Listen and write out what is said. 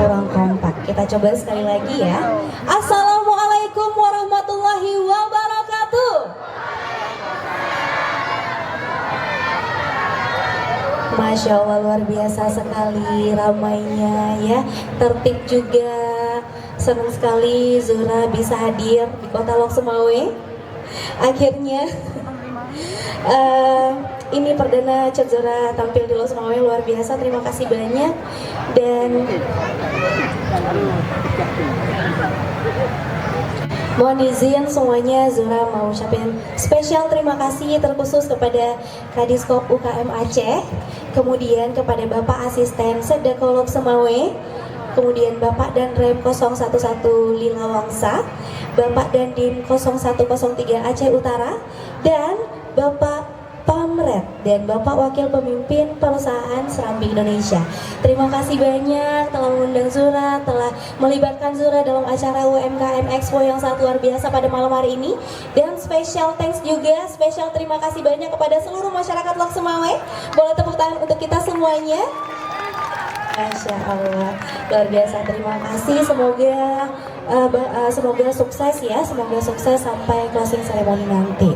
kurang kompak. Kita coba sekali lagi ya. Assalamualaikum warahmatullahi wabarakatuh. Masya Allah, luar biasa sekali ramainya ya, tertib juga. Senang sekali Zura bisa hadir di Kota Lok Sumawe. Akhirnya ini perdana Chat Zura tampil di Lok Sumawe, luar biasa. Terima kasih banyak. Dan Mohon izin semuanya, Zura mau ucapin spesial terima kasih terkhusus kepada Kadiskop UKM Aceh, kemudian kepada Bapak Asisten Sedakolog Semawe, kemudian Bapak dan Rem 011 Lila Wangsa, Bapak dan Dim 0103 Aceh Utara, dan Bapak Pamret dan Bapak Wakil Pemimpin Perusahaan Serambi Indonesia. Terima kasih banyak telah mengundang Zura, telah melibatkan Zura dalam acara UMKM Expo yang sangat luar biasa pada malam hari ini. Dan special thanks juga, spesial terima kasih banyak kepada seluruh masyarakat Lok Semawe. Boleh tepuk tangan untuk kita semuanya. Masya Allah, luar biasa, terima kasih. Semoga sukses ya, semoga sukses sampai closing ceremony nanti.